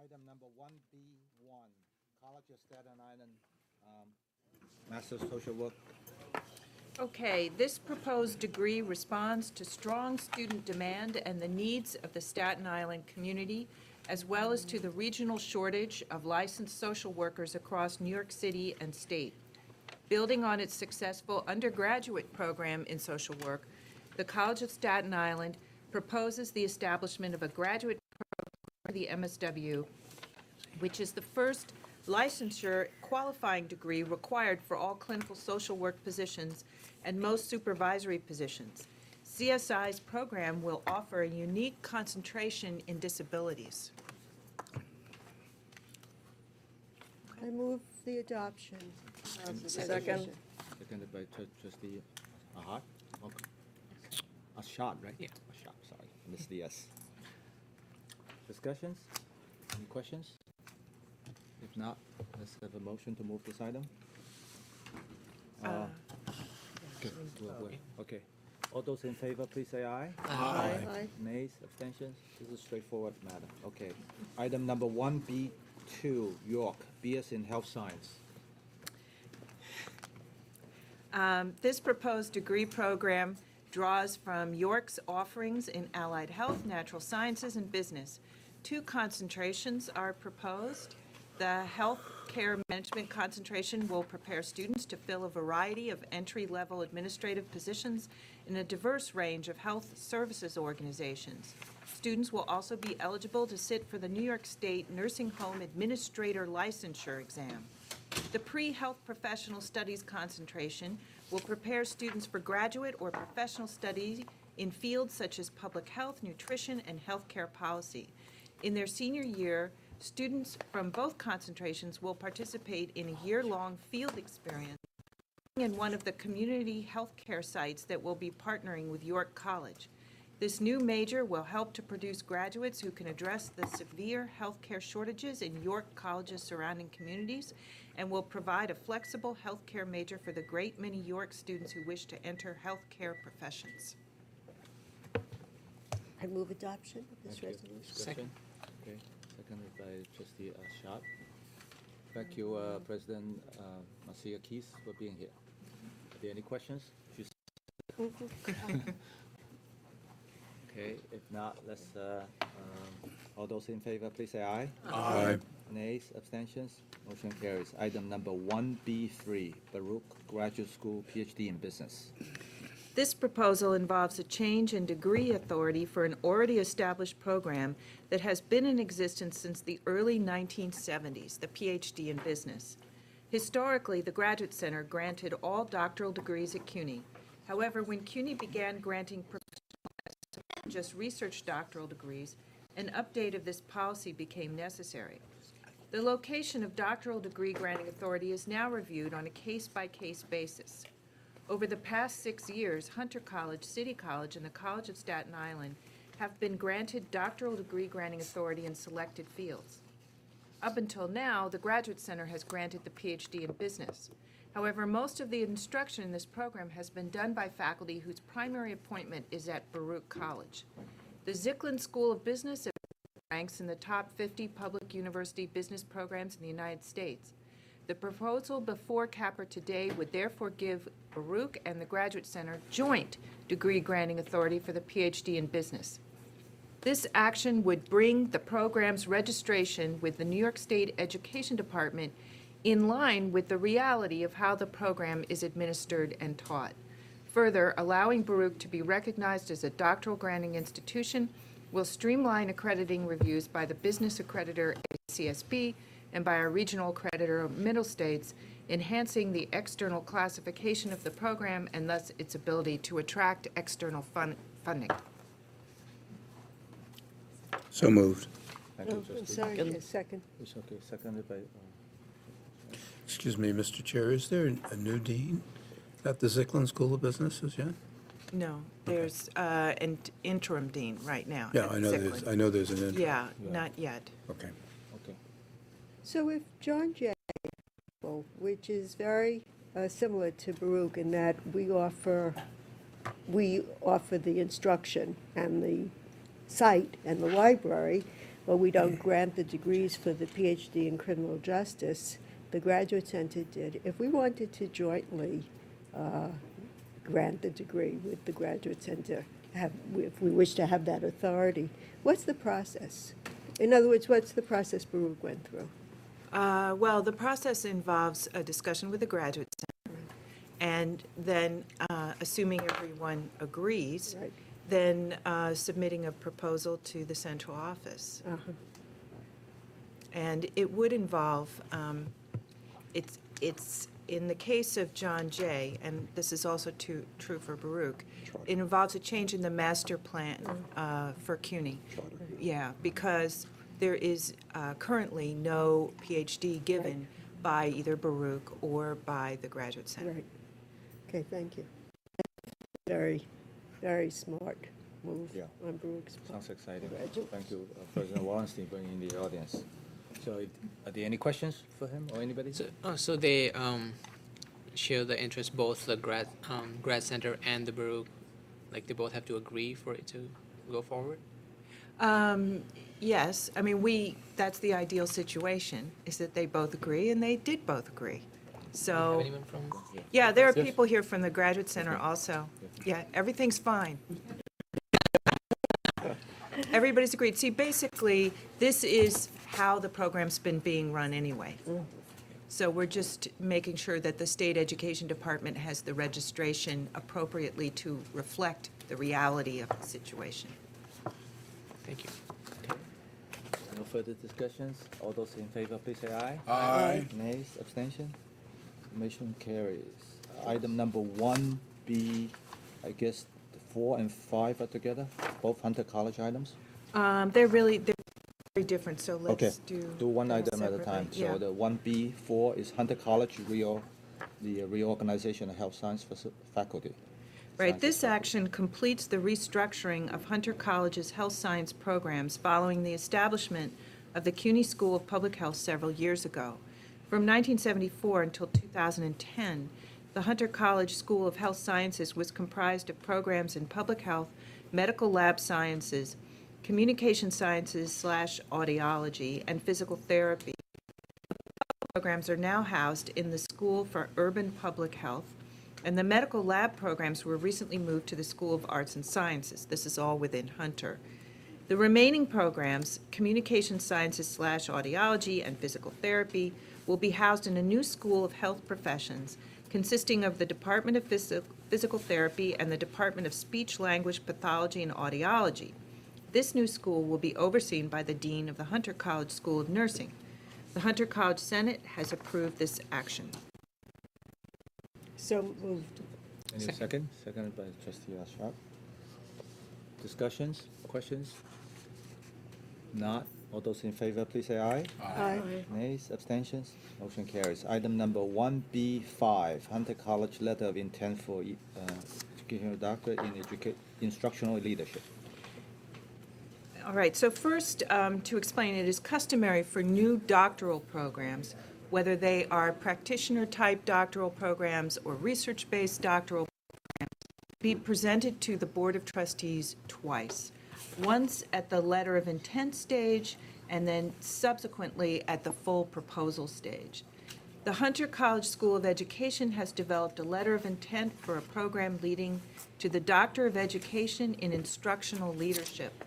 Item number 1B1, College of Staten Island, Master of Social Work. Okay, this proposed degree responds to strong student demand and the needs of the Staten Island community, as well as to the regional shortage of licensed social workers across New York City and state. Building on its successful undergraduate program in social work, the College of Staten Island proposes the establishment of a graduate program for the MSW, which is the first licensure qualifying degree required for all clinical social work positions and most supervisory positions. CSI's program will offer a unique concentration in disabilities. I move the adoption of the Second. resolution. Seconded by Trustee Ahad. Okay. Ashad, right? Yeah. Ashad, sorry, missed the S. Discussions? Any questions? If not, let's have a motion to move this item. Okay. All those in favor, please say aye. Aye. Nays, abstentions? This is a straightforward matter. Okay. Item number 1B2, York, BS in Health Science. This proposed degree program draws from York's offerings in allied health, natural sciences, and business. 2 concentrations are proposed. The health care management concentration will prepare students to fill a variety of entry-level administrative positions in a diverse range of health services organizations. Students will also be eligible to sit for the New York State Nursing Home Administrator Licensure exam. The pre-health professional studies concentration will prepare students for graduate or professional studies in fields such as public health, nutrition, and healthcare policy. In their senior year, students from both concentrations will participate in a year-long field experience in one of the community healthcare sites that will be partnering with York College. This new major will help to produce graduates who can address the severe healthcare shortages in York College's surrounding communities and will provide a flexible healthcare major for the great many York students who wish to enter healthcare professions. I move adoption of this Thank you. resolution. Discussion? Okay, seconded by Trustee Ashad. Thank you, President Marcia Keys, for being here. Are there any questions? Okay, if not, let's, all those in favor, please say aye. Aye. Nays, abstentions, motion carries. Item number 1B3, Baruch Graduate School, PhD in Business. This proposal involves a change in degree authority for an already established program that has been in existence since the early 1970s, the PhD in Business. Historically, the Graduate Center granted all doctoral degrees at CUNY. However, when CUNY began granting just research doctoral degrees, an update of this policy became necessary. The location of doctoral degree granting authority is now reviewed on a case-by-case basis. Over the past 6 years, Hunter College, City College, and the College of Staten Island have been granted doctoral degree granting authority in selected fields. Up until now, the Graduate Center has granted the PhD in Business. However, most of the instruction in this program has been done by faculty whose primary appointment is at Baruch College. The Zicklin School of Business ranks in the top 50 public university business programs in the United States. The proposal before Capper today would therefore give Baruch and the Graduate Center joint degree granting authority for the PhD in Business. This action would bring the program's registration with the New York State Education Department in line with the reality of how the program is administered and taught. Further, allowing Baruch to be recognized as a doctoral granting institution will streamline accrediting reviews by the business accreditor ACSB and by our regional accreditor Middle States, enhancing the external classification of the program and thus its ability to attract external funding. So moved. Thank you, I'm Trustee. sorry, a second. It's okay, seconded by, Excuse me, Mr. Chair, is there a new dean at the Zicklin School of Businesses yet? No, there's an interim dean right now. Yeah, at I know there's an interim. Yeah, not yet. Okay. okay. So if John Jay, which is very similar to Baruch in that we offer the instruction and the site and the library, but we don't grant the degrees for the PhD in criminal justice. The Graduate Center did. If we wanted to jointly grant the degree with the Graduate Center, if we wish to have that authority, what's the process? In other words, what's the process Baruch went through? Well, the process involves a discussion with the Graduate Center, and then, assuming everyone agrees, Right. then submitting a proposal to the central office. Uh-huh. And it would involve, it's, in the case of John Jay, and this is also true for Baruch, it involves a change in the master plan for CUNY. Yeah, because there is currently no PhD given by either Baruch or by the Graduate Center. Right. Okay, thank you. Very, very smart move Yeah. on Baruch's part. Sounds exciting. Graduate. Thank you, President Wallenstein, for being in the audience. So, are there any questions for him or anybody? So they share the interest, both the grad center and the Baruch, like they both have to agree for it to go forward? Yes, I mean, that's the ideal situation, is that they both agree, and they did both agree. Do you So, have anyone from? yeah, there are Yes. people here from the Graduate Center also. Yeah, everything's fine. Everybody's agreed. See, basically, this is how the program's been being run anyway. So we're just making sure that the State Education Department has the registration appropriately to reflect the reality of the situation. Thank you. No further discussions? All those in favor, please say aye. Aye. Nays, abstention? Motion carries. Item number 1B, I guess 4 and 5 are together, both Hunter College items? They're very different, so Okay, let's do. do one them item at a time. separately. Yeah. So the 1B4 is Hunter College the reorganization of health science faculty. Right, Sciences this faculty. action completes the restructuring of Hunter College's health science programs following the establishment of the CUNY School of Public Health several years ago. From 1974 until 2010, the Hunter College School of Health Sciences was comprised of programs in public health, medical lab sciences, communication sciences / audiology, and physical therapy. Programs are now housed in the School for Urban Public Health, and the medical lab programs were recently moved to the School of Arts and Sciences. This is all within Hunter. The remaining programs, communication sciences / audiology and physical therapy, will be housed in a new School of Health Professions consisting of the Department of Physical Therapy and the Department of Speech, Language, Pathology, and Audiology. This new school will be overseen by the Dean of the Hunter College School of Nursing. The Hunter College Senate has approved this action. So moved. Any second? Seconded by trustee Sharp. Discussions, questions? Not. All those in favor, please say aye. Aye. Nays, abstentions? Motion carries. Item number 1B5, Hunter College Letter of Intent for Educational Doctorate in Instructional Leadership. All right, so first, to explain, it is customary for new doctoral programs, whether they are practitioner-type doctoral programs or research-based doctoral programs, be presented to the Board of Trustees twice. Once at the letter of intent stage, and then subsequently at the full proposal stage. The Hunter College School of Education has developed a letter of intent for a program leading to the Doctor of Education in Instructional Leadership.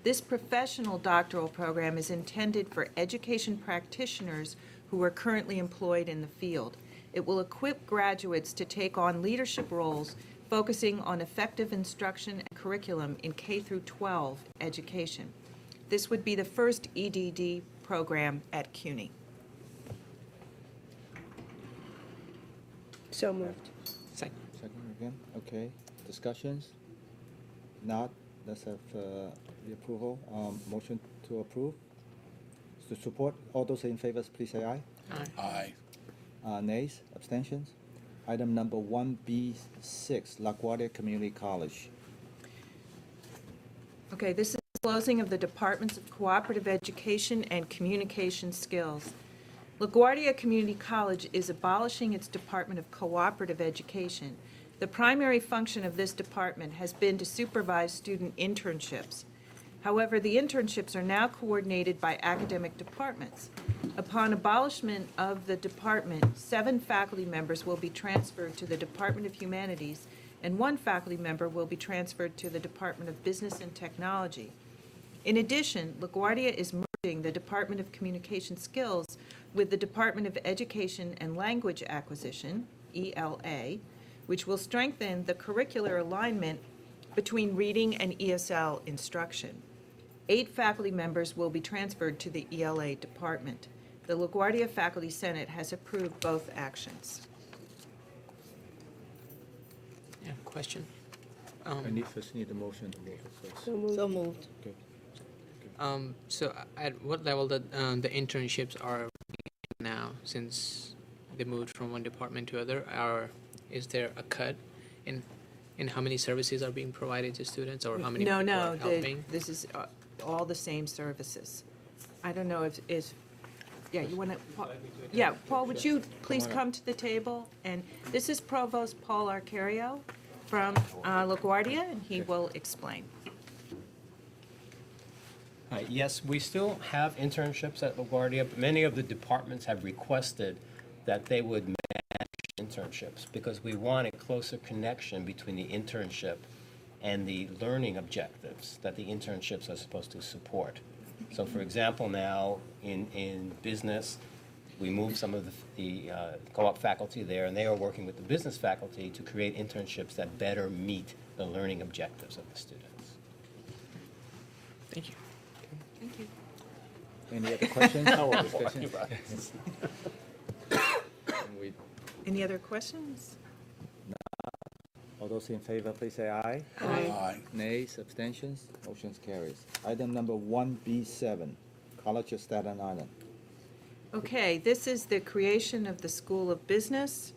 This professional doctoral program is intended for education practitioners who are currently employed in the field. It will equip graduates to take on leadership roles focusing on effective instruction and curriculum in K through 12 education. This would be the first EDD program at CUNY. So moved. Second. Second again, okay. Discussions? Not. Let's have the approval. Motion to approve. To support. All those in favor, please say aye. Aye. Nays, abstentions? Item number 1B6, LaGuardia Community College. Okay, this is closing of the Departments of Cooperative Education and Communication Skills. LaGuardia Community College is abolishing its Department of Cooperative Education. The primary function of this department has been to supervise student internships. However, the internships are now coordinated by academic departments. Upon abolishment of the department, 7 faculty members will be transferred to the Department of Humanities, and 1 faculty member will be transferred to the Department of Business and Technology. In addition, LaGuardia is merging the Department of Communication Skills with the Department of Education and Language Acquisition, ELA, which will strengthen the curricular alignment between reading and ESL instruction. 8 faculty members will be transferred to the ELA department. The LaGuardia Faculty Senate has approved both actions. Yeah, question. I first need a motion to move it first. So moved. Okay. So at what level the internships are now, since they moved from one department to other? Is there a cut in how many services are being provided to students, or how many No, people no, are helping? this is all the same services. I don't know if, yeah, you want to, yeah, Paul, would you please on up. come to the table? And this is Provost Paul Arcario from LaGuardia, and he will explain. Hi, yes, we still have internships at LaGuardia, but many of the departments have requested that they would match internships because we want a closer connection between the internship and the learning objectives that the internships are supposed to support. So for example, now in business, we moved some of the co-op faculty there, and they are working with the business faculty to create internships that better meet the learning objectives of the students. Thank you. Thank you. Any other questions? Discussion? We- Any other questions? All those in favor, please say aye. Aye. Nays, abstentions, motion carries. Item number 1B7, College of Staten Island. Okay, this is the creation of the School of Business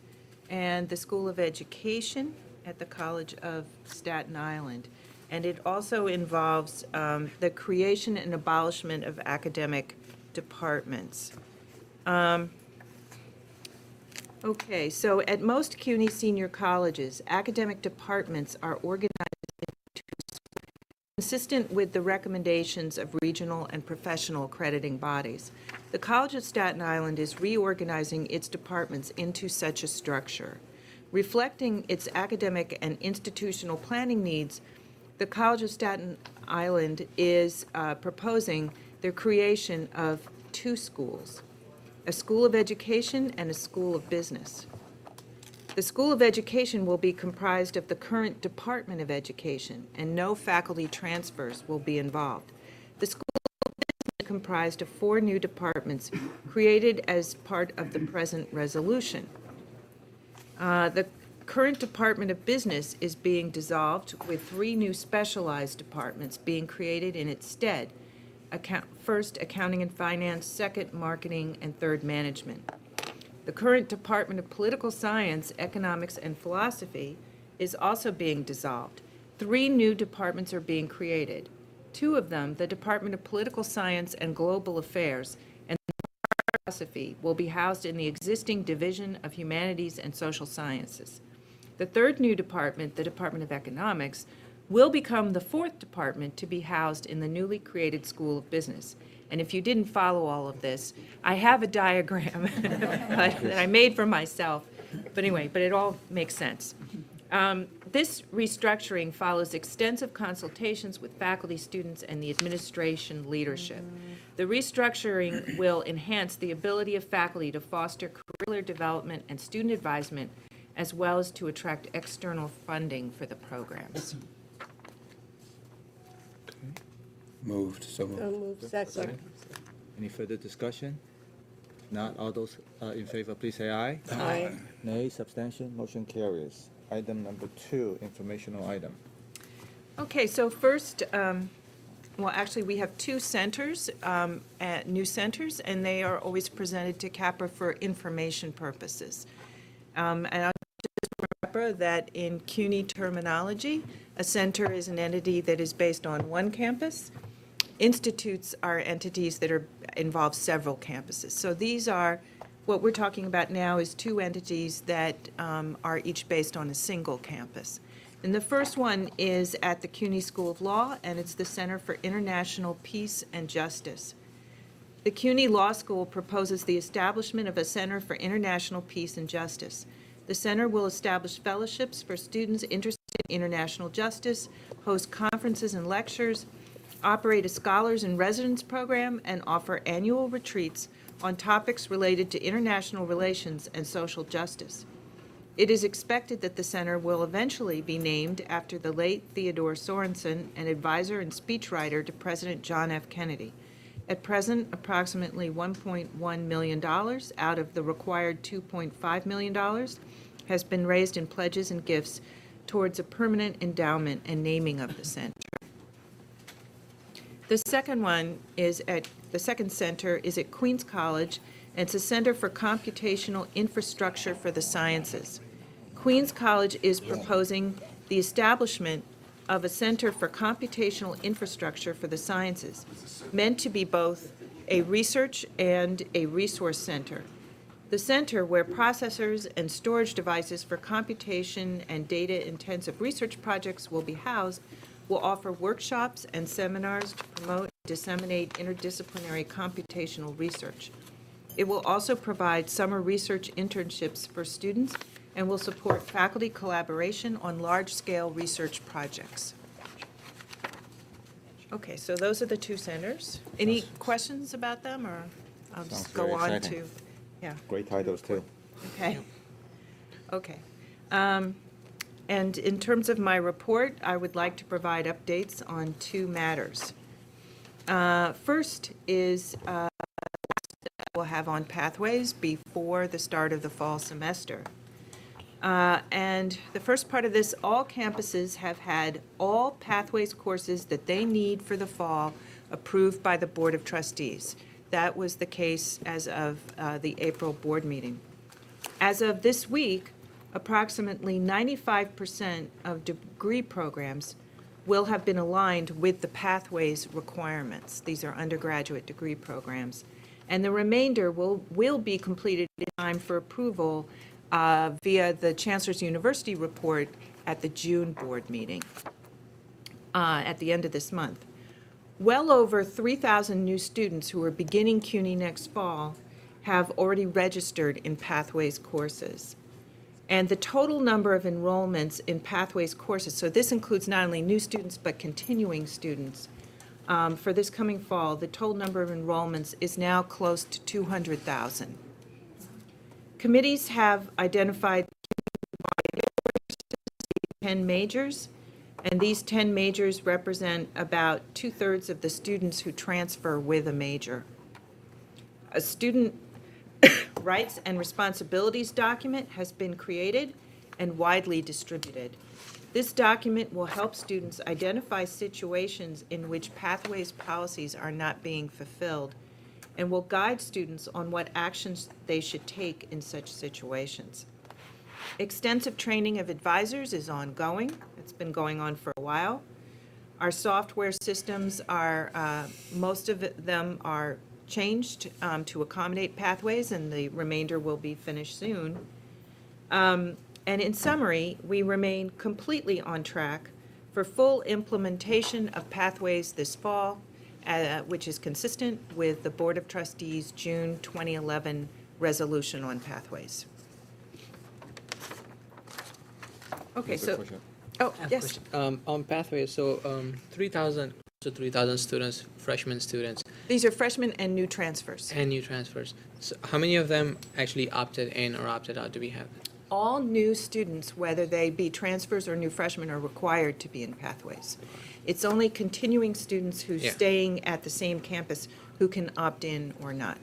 and the School of Education at the College of Staten Island. And it also involves the creation and abolishment of academic departments. Okay, so at most CUNY senior colleges, academic departments are organized into consistent with the recommendations of regional and professional accrediting bodies. The College of Staten Island is reorganizing its departments into such a structure. Reflecting its academic and institutional planning needs, the College of Staten Island is proposing the creation of 2 schools, a School of Education and a School of Business. The School of Education will be comprised of the current Department of Education, and no faculty transfers will be involved. The School of Business is comprised of 4 new departments created as part of the present resolution. The current Department of Business is being dissolved, with 3 new specialized departments being created in its stead. First, Accounting and Finance, second, Marketing, and third, Management. The current Department of Political Science, Economics, and Philosophy is also being dissolved. 3 new departments are being created. 2 of them, the Department of Political Science and Global Affairs and Philosophy, will be housed in the existing Division of Humanities and Social Sciences. The 3rd new department, the Department of Economics, will become the 4th department to be housed in the newly created School of Business. And if you didn't follow all of this, I have a diagram that I made for myself. But anyway, but it all makes sense. This restructuring follows extensive consultations with faculty, students, and the administration leadership. The restructuring will enhance the ability of faculty to foster curricular development and student advisement, as well as to attract external funding for the programs. Moved, so So moved. moved. Second. Any further discussion? Not all those in favor, please say aye. Aye. Nays, abstention, motion carries. Item number 2, informational item. Okay, so first, well, actually, we have 2 centers, new centers, and they are always presented to CAPRA for information purposes. And I'll just remember that in CUNY terminology, a center is an entity that is based on one campus. Institutes are entities that involve several campuses. So these are, what we're talking about now is 2 entities that are each based on a single campus. And the first one is at the CUNY School of Law, and it's the Center for International Peace and Justice. The CUNY Law School proposes the establishment of a Center for International Peace and Justice. The center will establish fellowships for students interested in international justice, host conferences and lectures, operate a scholars in residence program, and offer annual retreats on topics related to international relations and social justice. It is expected that the center will eventually be named after the late Theodore Sorensen, an advisor and speechwriter to President John F. Kennedy. At present, approximately $1.1 million out of the required $2.5 million has been raised in pledges and gifts towards a permanent endowment and naming of the center. The second center is at Queens College, and it's a Center for Computational Infrastructure for the Sciences. Queens College is proposing the establishment of a Center for Computational Infrastructure for the Sciences, meant to be both a research and a resource center. The center, where processors and storage devices for computation and data-intensive research projects will be housed, will offer workshops and seminars to promote and disseminate interdisciplinary computational research. It will also provide summer research internships for students and will support faculty collaboration on large-scale research projects. Okay, so those are the two centers. Any questions about them, or I'll Sounds just go very on exciting. to, yeah, Great titles, too. okay. Okay. And in terms of my report, I would like to provide updates on two matters. First is we'll have on Pathways before the start of the fall semester. And the first part of this, all campuses have had all Pathways courses that they need for the fall approved by the Board of Trustees. That was the case as of the April board meeting. As of this week, approximately 95% of degree programs will have been aligned with the Pathways requirements. These are undergraduate degree programs. And the remainder will be completed in time for approval via the Chancellor's University report at the June board meeting at the end of this month. Well over 3,000 new students who are beginning CUNY next fall have already registered in Pathways courses. And the total number of enrollments in Pathways courses, so this includes not only new students but continuing students, for this coming fall, the total number of enrollments is now close to 200,000. Committees have identified 10 majors, and these 10 majors represent about 2/3 of the students who transfer with a major. A student rights and responsibilities document has been created and widely distributed. This document will help students identify situations in which Pathways policies are not being fulfilled and will guide students on what actions they should take in such situations. Extensive training of advisors is ongoing. It's been going on for a while. Our software systems are, most of them are changed to accommodate Pathways, and the remainder will be finished soon. And in summary, we remain completely on track for full implementation of Pathways this fall, which is consistent with the Board of Trustees' June 2011 resolution on Pathways. Okay, That's a so, question. oh, I have a yes. question. On Pathways, so 3,000 students, freshman students, These are freshmen and new transfers. and new transfers. So how many of them actually opted in or opted out? Do we have? All new students, whether they be transfers or new freshmen, are required to be in Pathways. It's only continuing students who's Yeah. staying at the same campus who can opt in or not.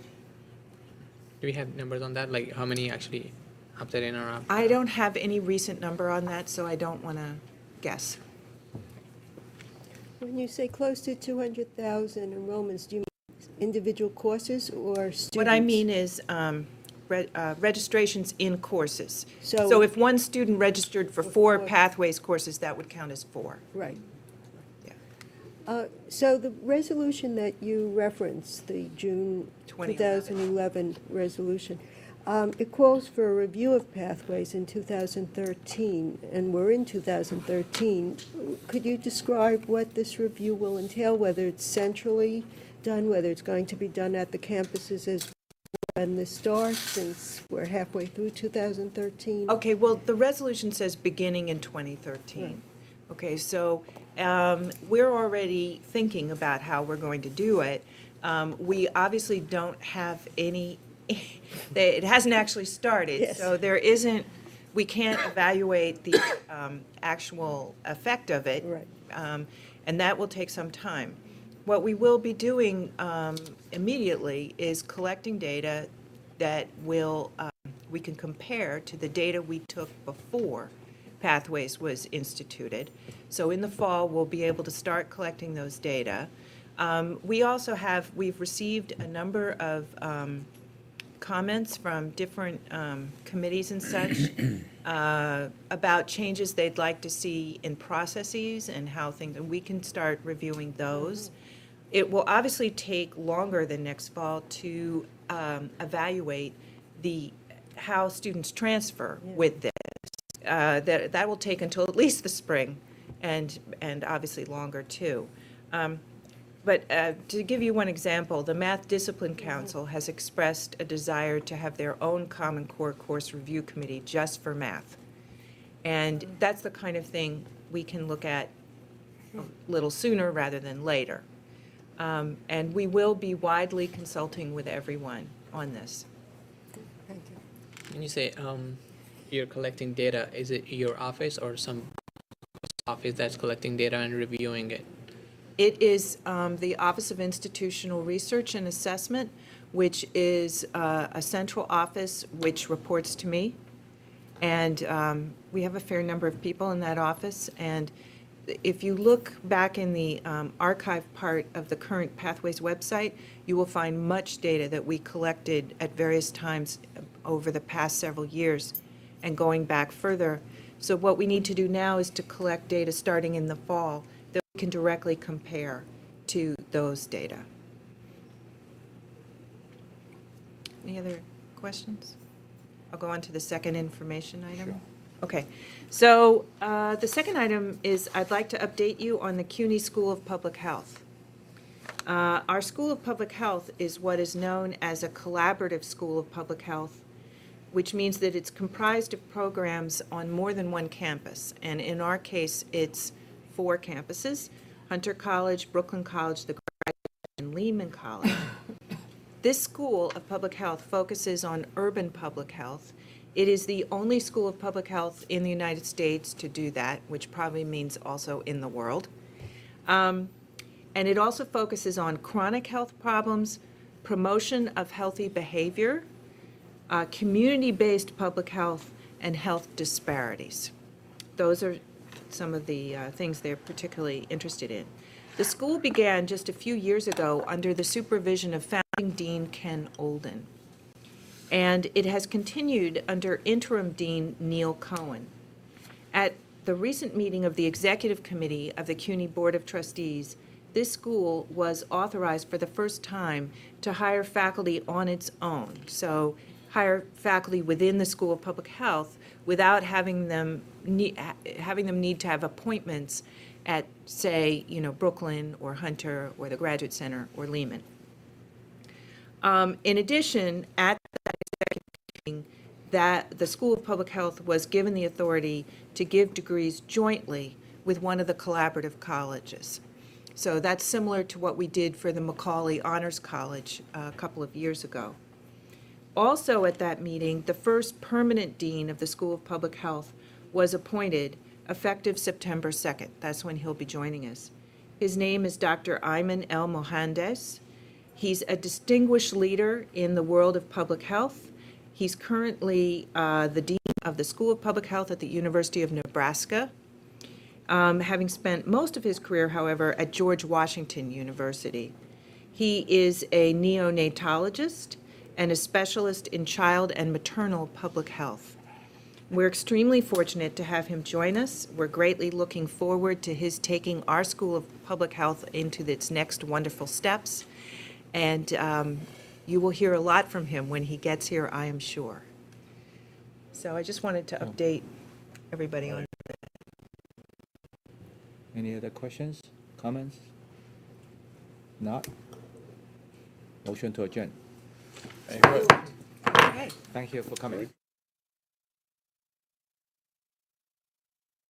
Do we have numbers on that? Like how many actually opted in or opted out? I don't have any recent number on that, so I don't want to guess. When you say close to 200,000 enrollments, do you mean individual courses or students? What I mean is registrations in courses. So- So if one student registered for For 4 four. Pathways courses, that would count as 4. Right. Yeah. So the resolution that you referenced, the June 2011. 2011 resolution, It calls for a review of pathways in 2013, and we're in 2013. Could you describe what this review will entail, whether it's centrally done, whether it's going to be done at the campuses as when this starts, since we're halfway through 2013? Okay, well, the resolution says beginning in 2013. Okay, so we're already thinking about how we're going to do it. We obviously don't have any, it hasn't actually started. Yes. So there isn't, we can't evaluate the actual effect of it. Right. And that will take some time. What we will be doing immediately is collecting data that will, we can compare to the data we took before Pathways was instituted. So in the fall, we'll be able to start collecting those data. We also have, we've received a number of comments from different committees and such about changes they'd like to see in processes and how things, and we can start reviewing those. It will obviously take longer than next fall to evaluate how students transfer with this. That will take until at least the spring, and obviously longer too. But to give you one example, the Math Discipline Council has expressed a desire to have their own Common Core course review committee just for math. And that's the kind of thing we can look at a little sooner rather than later. And we will be widely consulting with everyone on this. Thank you. When you say you're collecting data, is it your office or some office that's collecting data and reviewing it? It is the Office of Institutional Research and Assessment, which is a central office which reports to me. And we have a fair number of people in that office. And if you look back in the archive part of the current Pathways website, you will find much data that we collected at various times over the past several years and going back further. So what we need to do now is to collect data starting in the fall that we can directly compare to those data. Any other questions? I'll go on to the second information item. Sure. Okay, so the second item is I'd like to update you on the CUNY School of Public Health. Our School of Public Health is what is known as a collaborative school of public health, which means that it's comprised of programs on more than one campus. And in our case, it's 4 campuses: Hunter College, Brooklyn College, the Graduate, and Lehman College. This School of Public Health focuses on urban public health. It is the only school of public health in the United States to do that, which probably means also in the world. And it also focuses on chronic health problems, promotion of healthy behavior, community-based public health, and health disparities. Those are some of the things they're particularly interested in. The school began just a few years ago under the supervision of founding Dean Ken Olden, and it has continued under interim Dean Neil Cohen. At the recent meeting of the Executive Committee of the CUNY Board of Trustees, this school was authorized for the first time to hire faculty on its own. So hire faculty within the School of Public Health without having them need to have appointments at, say, Brooklyn or Hunter or the Graduate Center or Lehman. In addition, at that executive meeting, that the School of Public Health was given the authority to give degrees jointly with one of the collaborative colleges. So that's similar to what we did for the Macaulay Honors College a couple of years ago. Also at that meeting, the first permanent dean of the School of Public Health was appointed effective September 2nd. That's when he'll be joining us. His name is Dr. Ayman El Mohandes. He's a distinguished leader in the world of public health. He's currently the dean of the School of Public Health at the University of Nebraska, having spent most of his career, however, at George Washington University. He is a neonatologist and a specialist in child and maternal public health. We're extremely fortunate to have him join us. We're greatly looking forward to his taking our School of Public Health into its next wonderful steps. And you will hear a lot from him when he gets here, I am sure. So I just wanted to update everybody on. Any other questions, comments? Not? Motion to adjourn. Okay. Thank you for coming.